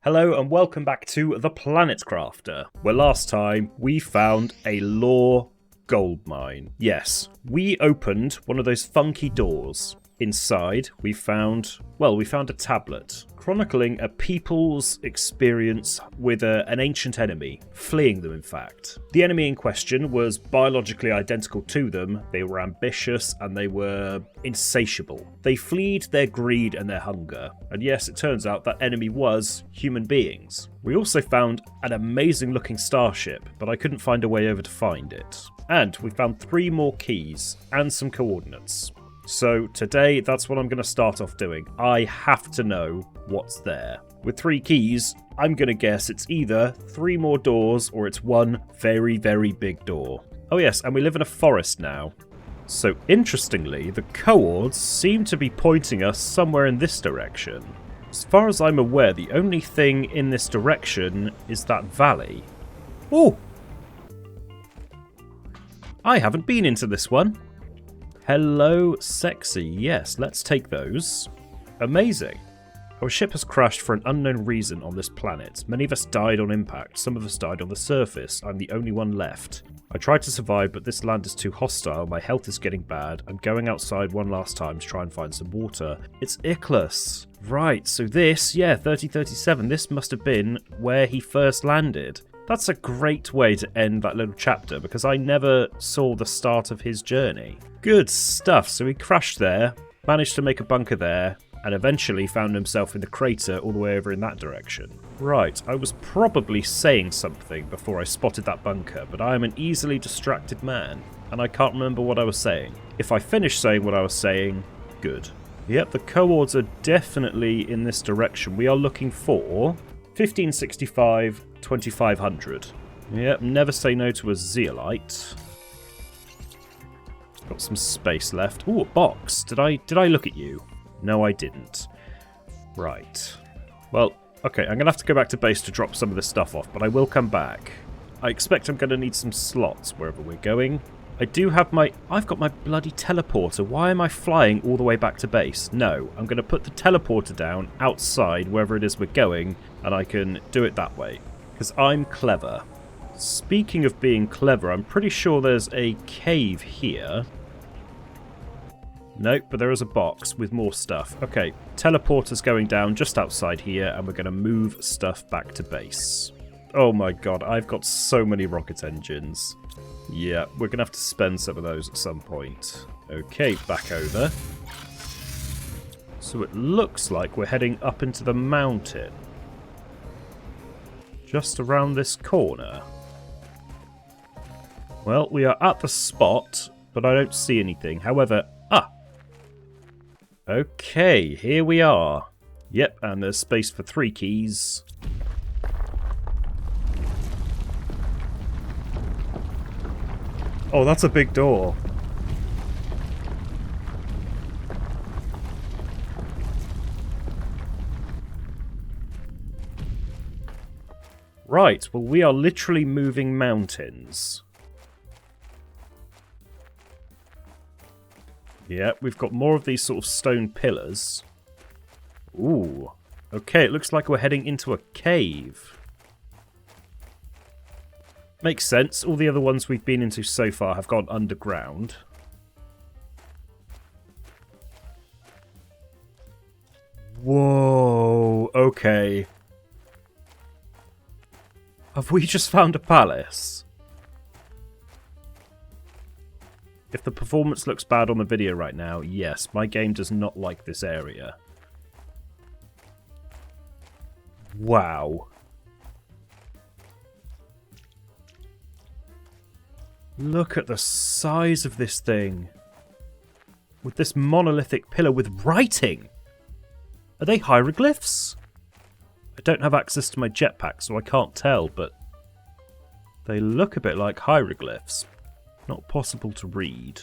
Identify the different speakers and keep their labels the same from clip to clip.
Speaker 1: Hello and welcome back to The Planet Crafter, where last time we found a lore gold mine. Yes, we opened one of those funky doors. Inside, we found a tablet chronicling a people's experience with an ancient enemy, fleeing them in fact. The enemy in question was biologically identical to them, they were ambitious and they were insatiable. They fled their greed and their hunger, and yes, it turns out that enemy was human beings. We also found an amazing looking starship, but I couldn't find a way over to find it. And we found 3 more keys and some coordinates. So today, that's what I'm going to start off doing. I have to know what's there. With 3 keys, I'm going to guess it's either 3 more doors or it's one very, very big door. Oh yes, and we live in a forest now. So interestingly, the coords seem to be pointing us somewhere in this direction. As far as I'm aware, the only thing in this direction is that valley. Oh! I haven't been into this one. Hello, sexy. Yes, let's take those. Amazing. Our ship has crashed for an unknown reason on this planet. Many of us died on impact. Some of us died on the surface. I'm the only one left. I tried to survive, but this land is too hostile. My health is getting bad. I'm going outside one last time to try and find some water. It's Ichthus. Right, so this, 3037, this must have been where he first landed. That's a great way to end that little chapter, because I never saw the start of his journey. Good stuff. So he crashed there, managed to make a bunker there, and eventually found himself in the crater all the way over in that direction. Right, I was probably saying something before I spotted that bunker, but I am an easily distracted man, and I can't remember what I was saying. If I finish saying what I was saying, good. Yep, the coords are definitely in this direction. We are looking for 1565, 2500. Yep, never say no to a zeolite. Got some space left. Ooh, a box. Did I look at you? No, I didn't. Right. Well, okay, I'm going to have to go back to base to drop some of this stuff off, but I will come back. I expect I'm going to need some slots wherever we're going. I've got my bloody teleporter. Why am I flying all the way back to base? No, I'm going to put the teleporter down outside wherever it is we're going, and I can do it that way. Because I'm clever. Speaking of being clever, I'm pretty sure there's a cave here. Nope, but there is a box with more stuff. Okay, teleporter's going down just outside here, and we're going to move stuff back to base. Oh my god, I've got so many rocket engines. Yeah, we're going to have to spend some of those at some point. Okay, back over. So it looks like we're heading up into the mountain. Just around this corner. Well, we are at the spot, but I don't see anything. However, okay, here we are. Yep, and there's space for 3 keys. Oh, that's a big door. Right, well, we are literally moving mountains. Yeah, we've got more of these sort of stone pillars. Ooh. Okay, it looks like we're heading into a cave. Makes sense. All the other ones we've been into so far have gone underground. Whoa. Okay. Have we just found a palace? If the performance looks bad on the video right now, yes, my game does not like this area. Wow. Look at the size of this thing. With this monolithic pillar with writing. Are they hieroglyphs? I don't have access to my jetpack, so I can't tell, but they look a bit like hieroglyphs. Not possible to read.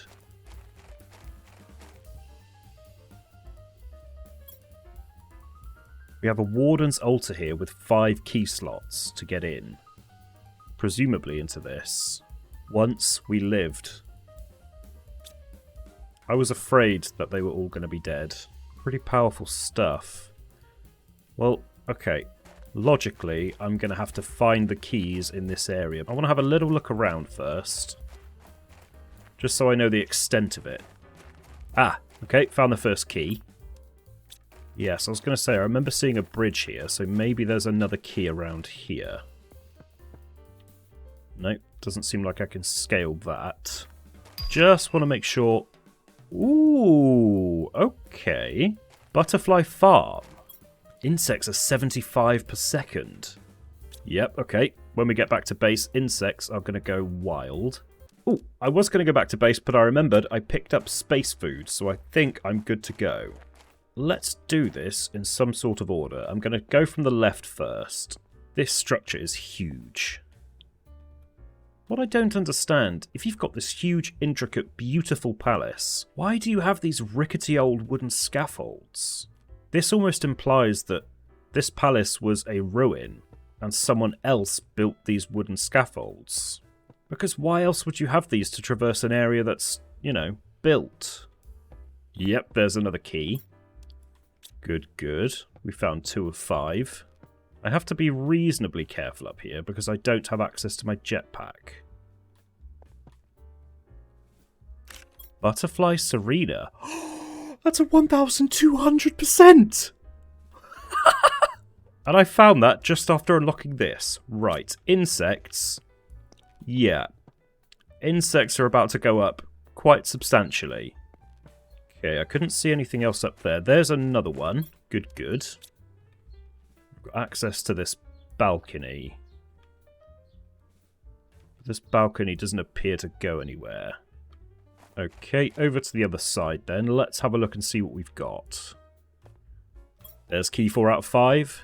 Speaker 1: We have a warden's altar here with 5 key slots to get in. Presumably into this. Once we lived. I was afraid that they were all going to be dead. Pretty powerful stuff. Well, okay. logically, I'm going to have to find the keys in this area. I want to have a little look around first, just so I know the extent of it. Ah, okay, found the first key. Yes, I was going to say, I remember seeing a bridge here, so maybe there's another key around here. Nope, doesn't seem like I can scale that. Just want to make sure... Ooh, okay. Butterfly farm. Insects are 75 per second. Yep, okay. When we get back to base, insects are going to go wild. Ooh, I was going to go back to base, but I remembered I picked up space food, so I think I'm good to go. Let's do this in some sort of order. I'm going to go from the left first. This structure is huge. What I don't understand, if you've got this huge, intricate, beautiful palace, why do you have these rickety old wooden scaffolds? This almost implies that this palace was a ruin and someone else built these wooden scaffolds. Because why else would you have these to traverse an area that's, you know, built? Yep, there's another key. Good, good. We found 2 of 5. I have to be reasonably careful up here because I don't have access to my jetpack. Butterfly Serena. That's a 1,200%! And I found that just after unlocking this. Right, insects. Yeah. Insects are about to go up quite substantially. Okay, I couldn't see anything else up there. There's another one. Good, good. I've got access to this balcony. This balcony doesn't appear to go anywhere. Okay, over to the other side then. Let's have a look and see what we've got. There's key 4 out of 5.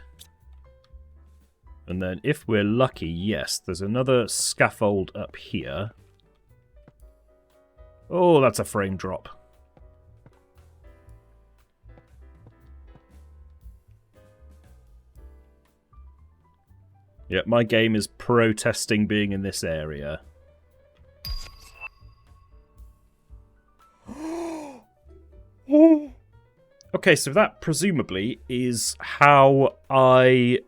Speaker 1: And then if we're lucky, yes, there's another scaffold up here. Oh, that's a frame drop. Yeah, my game is protesting being in this area. Okay, so that presumably is how I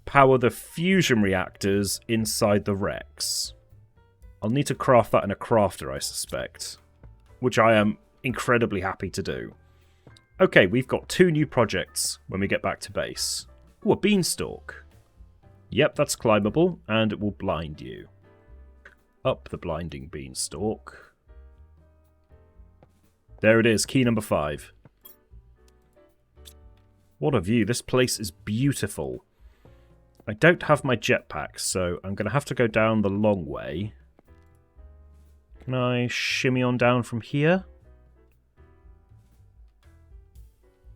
Speaker 1: power the fusion reactors inside the Rex. I'll need to craft that in a crafter, I suspect, which I am incredibly happy to do. Okay, we've got 2 new projects when we get back to base. Ooh, a beanstalk. Yep, that's climbable, and it will blind you. Up the blinding beanstalk. There it is, key number 5. What a view. This place is beautiful. I don't have my jetpack, so I'm going to have to go down the long way. Can I shimmy on down from here?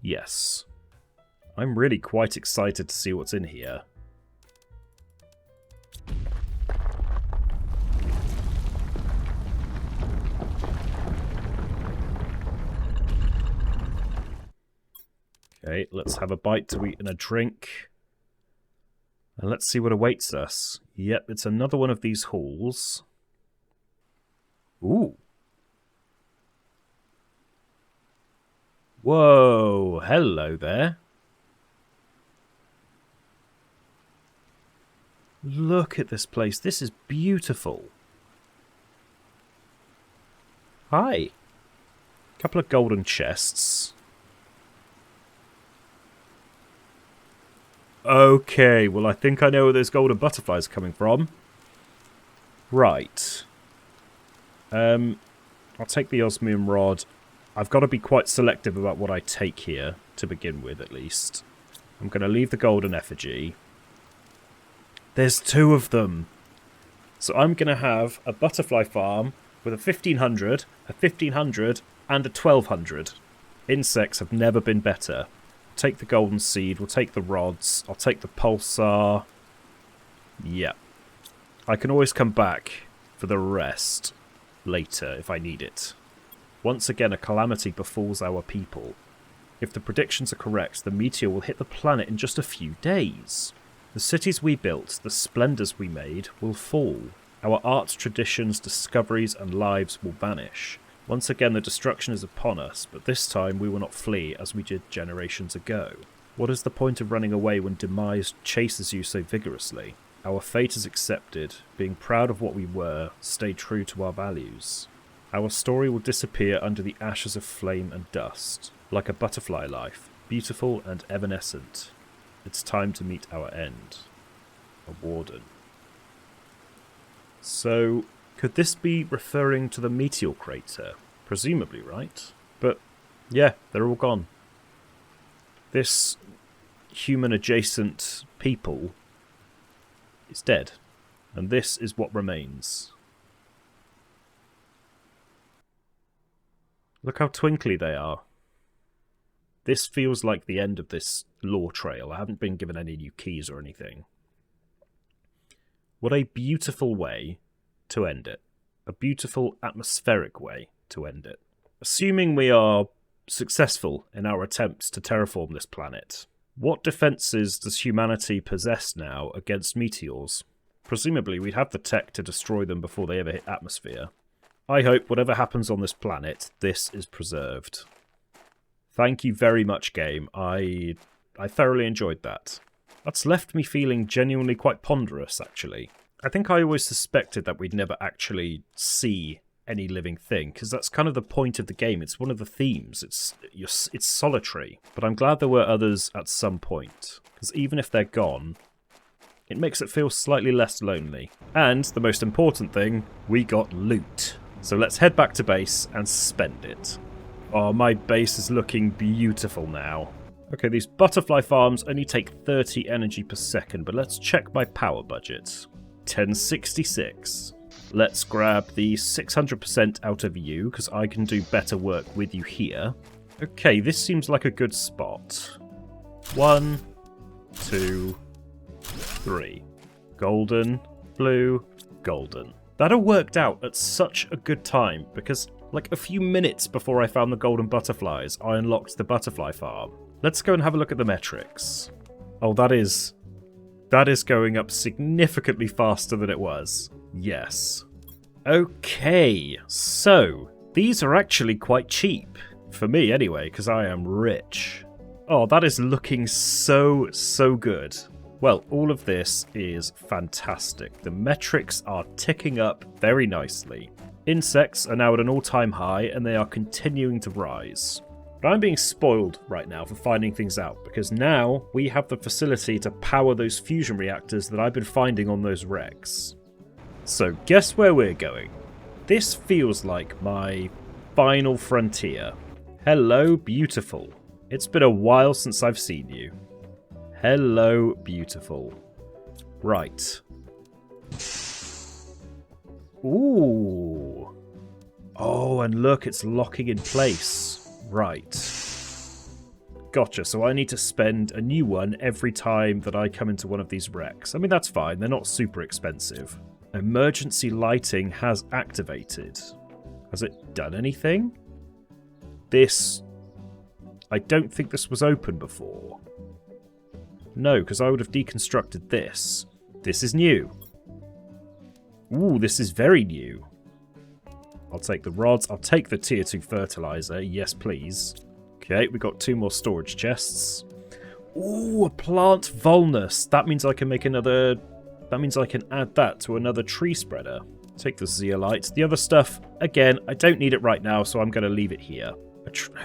Speaker 1: Yes. I'm really quite excited to see what's in here. Okay, let's have a bite to eat and a drink. And let's see what awaits us. Yep, it's another one of these halls. Ooh. Whoa, hello there. Look at this place. This is beautiful. Hi. Couple of golden chests. Okay, well I think I know where those golden butterflies are coming from. Right. I'll take the osmium rod. I've got to be quite selective about what I take here, to begin with at least. I'm going to leave the golden effigy. There's 2 of them. So I'm going to have a butterfly farm with a 1500, a 1500, and a 1200. Insects have never been better. Take the golden seed, we'll take the rods, I'll take the pulsar. Yeah. I can always come back for the rest later if I need it. Once again, a calamity befalls our people. If the predictions are correct, the meteor will hit the planet in just a few days. The cities we built, the splendours we made, will fall. Our art, traditions, discoveries and lives will vanish. Once again the destruction is upon us, but this time we will not flee as we did generations ago. What is the point of running away when demise chases you so vigorously? Our fate is accepted. Being proud of what we were, stay true to our values. Our story will disappear under the ashes of flame and dust, like a butterfly life, beautiful and evanescent. It's time to meet our end. A warden. So, could this be referring to the meteor crater? Presumably, right? But, yeah, they're all gone. This human-adjacent people is dead, and this is what remains. Look how twinkly they are. This feels like the end of this lore trail. I haven't been given any new keys or anything. What a beautiful way to end it. A beautiful atmospheric way to end it. Assuming we are successful in our attempts to terraform this planet, what defences does humanity possess now against meteors? Presumably we'd have the tech to destroy them before they ever hit atmosphere. I hope whatever happens on this planet, this is preserved. Thank you very much, game. I thoroughly enjoyed that. That's left me feeling genuinely quite ponderous, actually. I think I always suspected that we'd never actually see any living thing, because that's kind of the point of the game. It's one of the themes. It's solitary. But I'm glad there were others at some point, because even if they're gone, it makes it feel slightly less lonely. And, the most important thing, we got loot. So let's head back to base and spend it. Oh, my base is looking beautiful now. Okay, these butterfly farms only take 30 energy per second, but let's check my power budget. 1066. Let's grab the 600% out of you, because I can do better work with you here. Okay, this seems like a good spot. 1, 2, 3. Golden, blue, golden. That all worked out at such a good time, because like a few minutes before I found the golden butterflies, I unlocked the butterfly farm. Let's go and have a look at the metrics. Oh, that is going up significantly faster than it was. Yes. Okay, so these are actually quite cheap. For me anyway, because I am rich. Oh, that is looking so good. Well, all of this is fantastic. The metrics are ticking up very nicely. Insects are now at an all-time high, and they are continuing to rise. But I'm being spoiled right now for finding things out, because now we have the facility to power those fusion reactors that I've been finding on those wrecks. So guess where we're going? This feels like my final frontier. Hello, beautiful. It's been a while since I've seen you. Hello, beautiful. Right. Ooh. Oh, and look, it's locking in place. Right. Gotcha, so I need to spend a new one every time that I come into one of these wrecks. I mean, that's fine, they're not super expensive. Emergency lighting has activated. Has it done anything? This... I don't think this was open before. No, because I would have deconstructed this. This is new. Ooh, this is very new. I'll take the rods. I'll take the tier 2 fertilizer. Yes, please. Okay, we got 2 more storage chests. Ooh, a plant vulnus. That means I can make another... That means I can add that to another tree spreader. Take the zeolite. The other stuff, again, I don't need it right now, so I'm going to leave it here.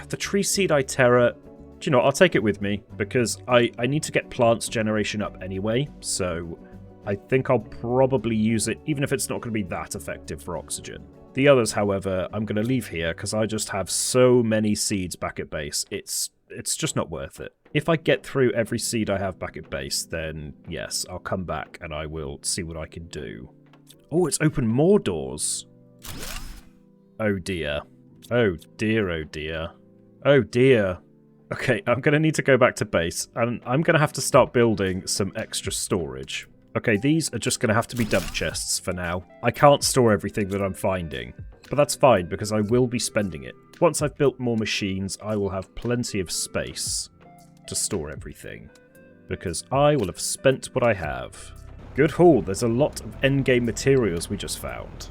Speaker 1: The tree seed Iterra... Do you know what? I'll take it with me, because I need to get plants generation up anyway, so I think I'll probably use it, even if it's not going to be that effective for oxygen. The others, however, I'm going to leave here, because I just have so many seeds back at base. It's just not worth it. If I get through every seed I have back at base, then yes, I'll come back and I will see what I can do. Oh, it's opened more doors. Oh dear. Oh dear, oh dear. Oh dear. Okay, I'm going to need to go back to base, and I'm going to have to start building some extra storage. Okay, these are just going to have to be dump chests for now. I can't store everything that I'm finding, but that's fine because I will be spending it. Once I've built more machines, I will have plenty of space to store everything, because I will have spent what I have. Good haul, there's a lot of endgame materials we just found.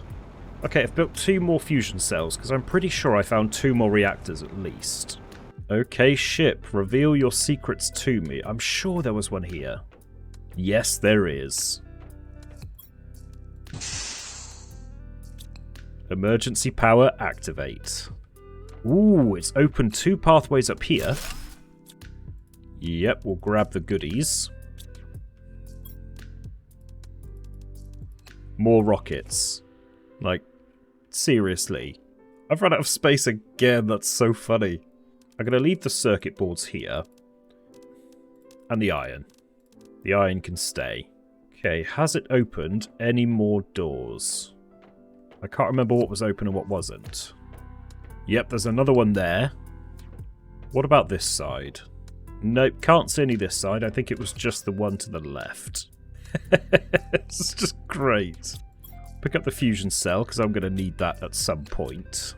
Speaker 1: Okay, I've built 2 more fusion cells, because I'm pretty sure I found 2 more reactors at least. Okay, ship, reveal your secrets to me. I'm sure there was one here. Yes, there is. Emergency power activate. Ooh, it's opened 2 pathways up here. Yep, we'll grab the goodies. More rockets. Like, seriously. I've run out of space again, that's so funny. I'm going to leave the circuit boards here. And the iron. The iron can stay. Okay, has it opened any more doors? I can't remember what was open and what wasn't. Yep, there's another one there. What about this side? Nope, can't see any this side. I think it was just the one to the left. It's just great. Pick up the fusion cell, because I'm going to need that at some point.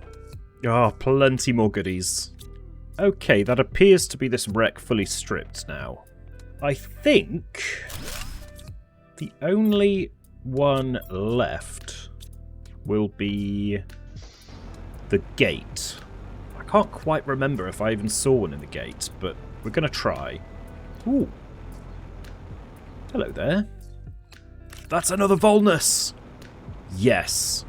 Speaker 1: Ah, oh, plenty more goodies. Okay, that appears to be this wreck fully stripped now. I think the only one left will be the gate. I can't quite remember if I even saw one in the gate, but we're going to try. Ooh. Hello there. That's another Volnus! Yes.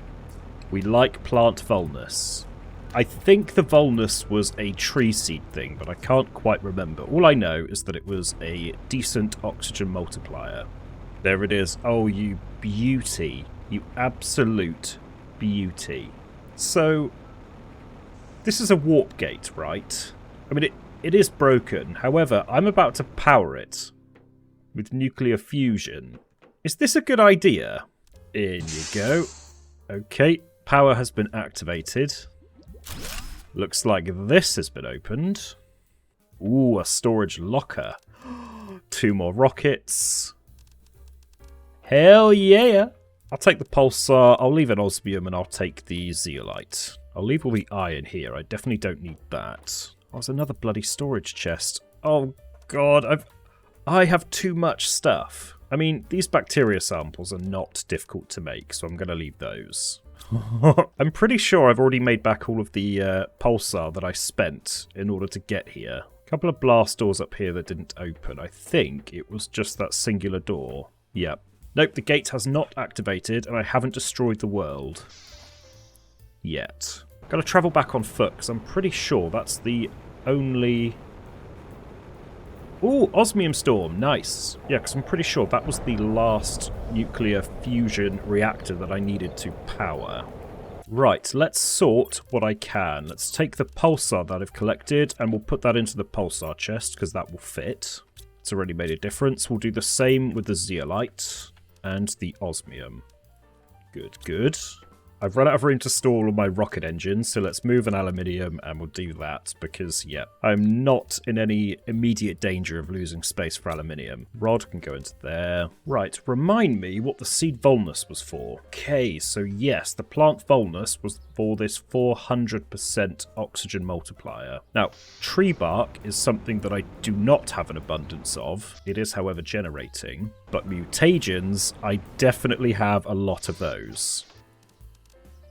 Speaker 1: We like plant Volnus. I think the Volnus was a tree seed thing, but I can't quite remember. All I know is that it was a decent oxygen multiplier. There it is. Oh, you beauty. You absolute beauty. So, this is a warp gate, right? I mean, it is broken. However, I'm about to power it with nuclear fusion. Is this a good idea? In you go. Okay, power has been activated. Looks like this has been opened. Ooh, a storage locker. 2 more rockets. Hell yeah! I'll take the pulsar, I'll leave an osmium, and I'll take the zeolite. I'll leave all the iron here, I definitely don't need that. Oh, there's another bloody storage chest. Oh god, I have too much stuff. I mean, these bacteria samples are not difficult to make, so I'm going to leave those. I'm pretty sure I've already made back all of the pulsar that I spent in order to get here. A couple of blast doors up here that didn't open. I think it was just that singular door. Yep. Nope, the gate has not activated, and I haven't destroyed the world. Yet. Got to travel back on foot, because I'm pretty sure that's the only... Ooh, osmium storm, nice. Yeah, because I'm pretty sure that was the last nuclear fusion reactor that I needed to power. Right, let's sort what I can. Let's take the pulsar that I've collected, and we'll put that into the pulsar chest, because that will fit. It's already made a difference. We'll do the same with the zeolite and the osmium. Good, good. I've run out of room to store all my rocket engines, so let's move an aluminium and we'll do that because, yeah, I'm not in any immediate danger of losing space for aluminium. Rod can go into there. Right, remind me what the seed Volnus was for. Okay, so yes, the plant Volnus was for this 400% oxygen multiplier. Now, tree bark is something that I do not have an abundance of. It is, however, generating. But mutagens, I definitely have a lot of those.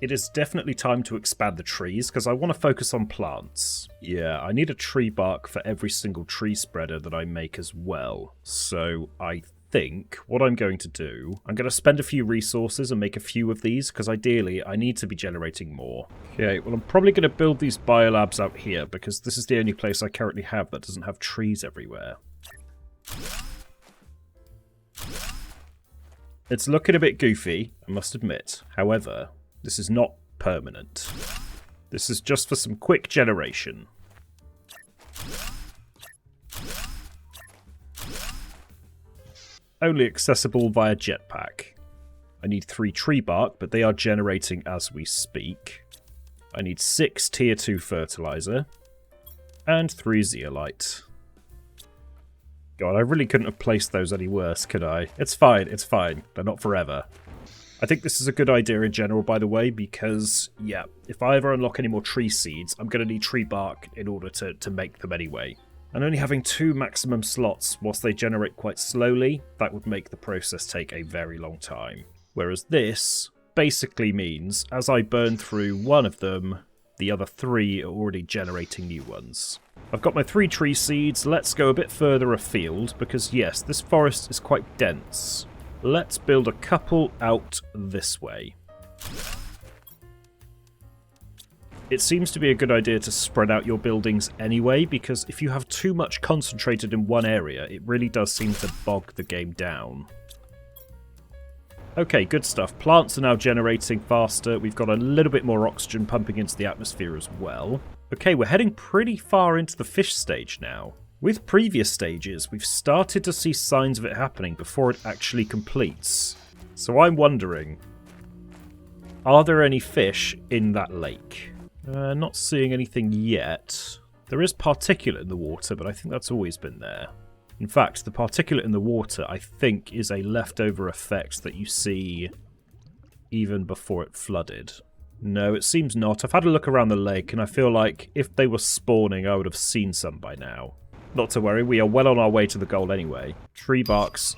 Speaker 1: It is definitely time to expand the trees, because I want to focus on plants. Yeah, I need a tree bark for every single tree spreader that I make as well. So I think what I'm going to do, I'm going to spend a few resources and make a few of these, because ideally I need to be generating more. Okay, well I'm probably going to build these biolabs out here, because this is the only place I currently have that doesn't have trees everywhere. It's looking a bit goofy, I must admit. However, this is not permanent. This is just for some quick generation. Only accessible via jetpack. I need 3 tree bark, but they are generating as we speak. I need 6 tier 2 fertilizer. And 3 zeolite. God, I really couldn't have placed those any worse, could I? It's fine, it's fine. They're not forever. I think this is a good idea in general, by the way, because, yeah, if I ever unlock any more tree seeds, I'm going to need tree bark in order to make them anyway. And only having 2 maximum slots, whilst they generate quite slowly, that would make the process take a very long time. Whereas this basically means, as I burn through one of them, the other 3 are already generating new ones. I've got my 3 tree seeds. Let's go a bit further afield because, yes, this forest is quite dense. Let's build a couple out this way. It seems to be a good idea to spread out your buildings anyway, because if you have too much concentrated in one area, it really does seem to bog the game down. Okay, good stuff. Plants are now generating faster. We've got a little bit more oxygen pumping into the atmosphere as well. Okay, we're heading pretty far into the fish stage now. With previous stages, we've started to see signs of it happening before it actually completes. So I'm wondering, are there any fish in that lake? Not seeing anything yet. There is particulate in the water, but I think that's always been there. In fact, the particulate in the water, I think, is a leftover effect that you see even before it flooded. No, it seems not. I've had a look around the lake, and I feel like if they were spawning, I would have seen some by now. Not to worry, we are well on our way to the goal anyway. Tree barks.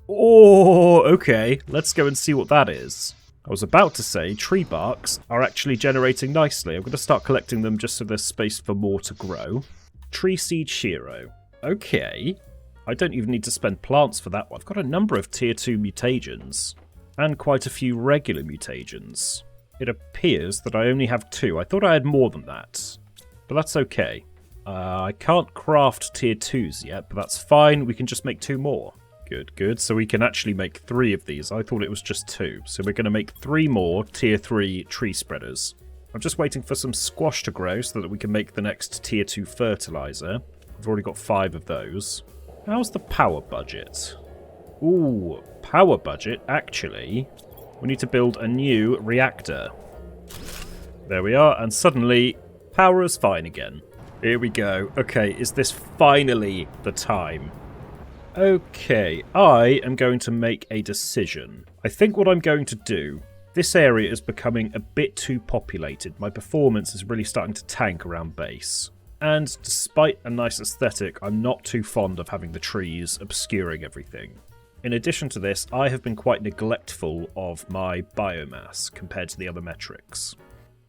Speaker 1: Oh, okay. Let's go and see what that is. I was about to say, tree barks are actually generating nicely. I'm going to start collecting them just so there's space for more to grow. Tree seed Shiro. Okay. I don't even need to spend plants for that one. I've got a number of tier 2 mutagens. And quite a few regular mutagens. It appears that I only have 2. I thought I had more than that. But that's okay. I can't craft tier 2s yet, but that's fine. We can just make 2 more. Good, good. So we can actually make 3 of these. I thought it was just 2. So we're going to make 3 more tier 3 tree spreaders. I'm just waiting for some squash to grow so that we can make the next tier 2 fertilizer. I've already got 5 of those. How's the power budget? Ooh, power budget. Actually, we need to build a new reactor. There we are. And suddenly, power is fine again. Here we go. Okay, is this finally the time? Okay, I am going to make a decision. I think what I'm going to do... This area is becoming a bit too populated. My performance is really starting to tank around base. And despite a nice aesthetic, I'm not too fond of having the trees obscuring everything. In addition to this, I have been quite neglectful of my biomass compared to the other metrics.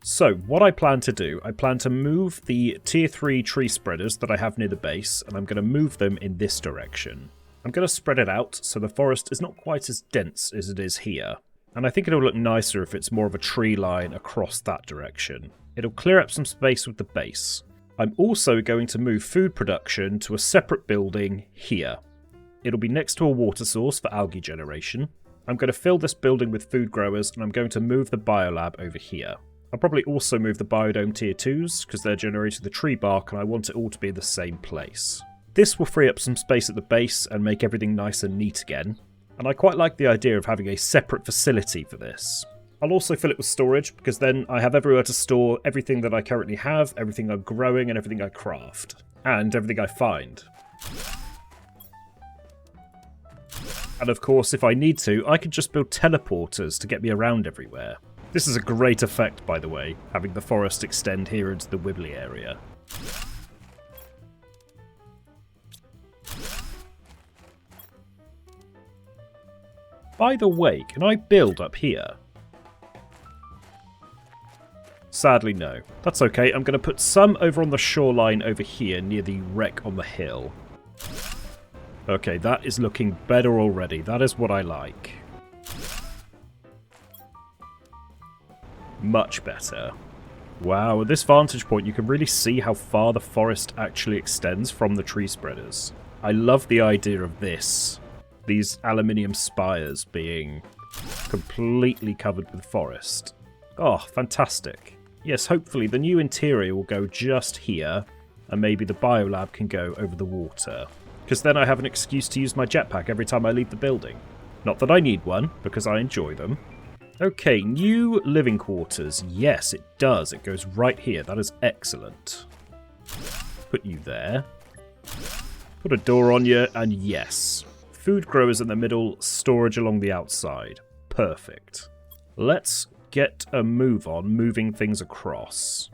Speaker 1: So, what I plan to do, I plan to move the tier 3 tree spreaders that I have near the base, and I'm going to move them in this direction. I'm going to spread it out so the forest is not quite as dense as it is here. And I think it'll look nicer if it's more of a tree line across that direction. It'll clear up some space with the base. I'm also going to move food production to a separate building here. It'll be next to a water source for algae generation. I'm going to fill this building with food growers, and I'm going to move the biolab over here. I'll probably also move the biodome tier 2s, because they're generating the tree bark and I want it all to be in the same place. This will free up some space at the base and make everything nice and neat again. And I quite like the idea of having a separate facility for this. I'll also fill it with storage, because then I have everywhere to store everything that I currently have, everything I'm growing, and everything I craft. And everything I find. And of course, if I need to, I can just build teleporters to get me around everywhere. This is a great effect, by the way, having the forest extend here into the Wibbly area. By the way, can I build up here? Sadly, no. That's okay. I'm going to put some over on the shoreline over here near the wreck on the hill. Okay, that is looking better already. That is what I like. Much better. Wow, at this vantage point you can really see how far the forest actually extends from the tree spreaders. I love the idea of this. These aluminium spires being completely covered with forest. Oh, fantastic. Yes, hopefully the new interior will go just here, and maybe the biolab can go over the water. Because then I have an excuse to use my jetpack every time I leave the building. Not that I need one, because I enjoy them. Okay, new living quarters. Yes, it does. It goes right here. That is excellent. Put you there. Put a door on you, and yes. Food growers in the middle, storage along the outside. Perfect. Let's get a move on, moving things across.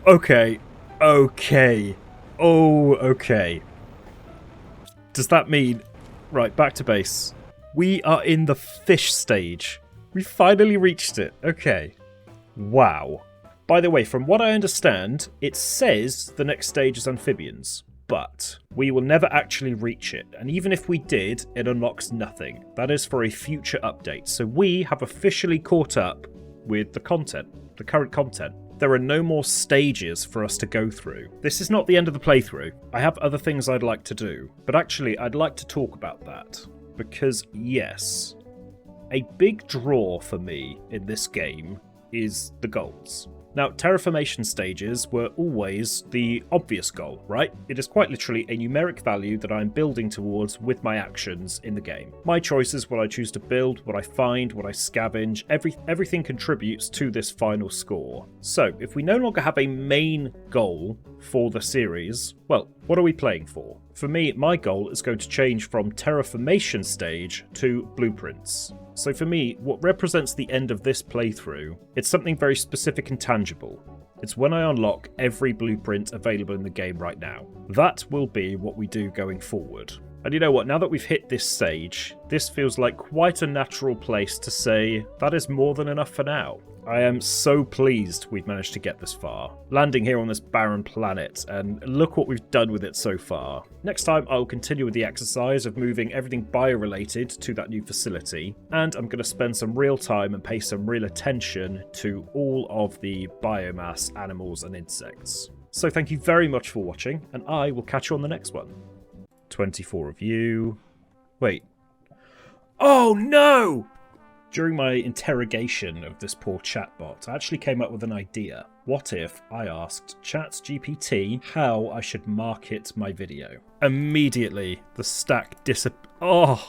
Speaker 1: Okay. Okay. Oh, okay. Does that mean... Right, back to base. We are in the fish stage. We finally reached it. Okay. Wow. By the way, from what I understand, it says the next stage is amphibians, but we will never actually reach it. And even if we did, it unlocks nothing. That is for a future update. So we have officially caught up with the content, the current content. There are no more stages for us to go through. This is not the end of the playthrough. I have other things I'd like to do, but actually I'd like to talk about that. Because yes, a big draw for me in this game is the goals. Now, terraformation stages were always the obvious goal, right? It is quite literally a numeric value that I'm building towards with my actions in the game. My choices, what I choose to build, what I find, what I scavenge, everything contributes to this final score. So, if we no longer have a main goal for the series, well, what are we playing for? For me, my goal is going to change from terraformation stage to blueprints. So for me, what represents the end of this playthrough, it's something very specific and tangible. It's when I unlock every blueprint available in the game right now. That will be what we do going forward. And you know what, now that we've hit this stage, this feels like quite a natural place to say, that is more than enough for now. I am so pleased we've managed to get this far. Landing here on this barren planet, and look what we've done with it so far. Next time I'll continue with the exercise of moving everything bio-related to that new facility, and I'm going to spend some real time and pay some real attention to all of the biomass, animals and insects. So thank you very much for watching, and I will catch you on the next one. 24 of you. Wait. Oh no! During my interrogation of this poor chatbot, I actually came up with an idea. What if I asked ChatGPT how I should market my video? Immediately, the stack disappeared. Oh!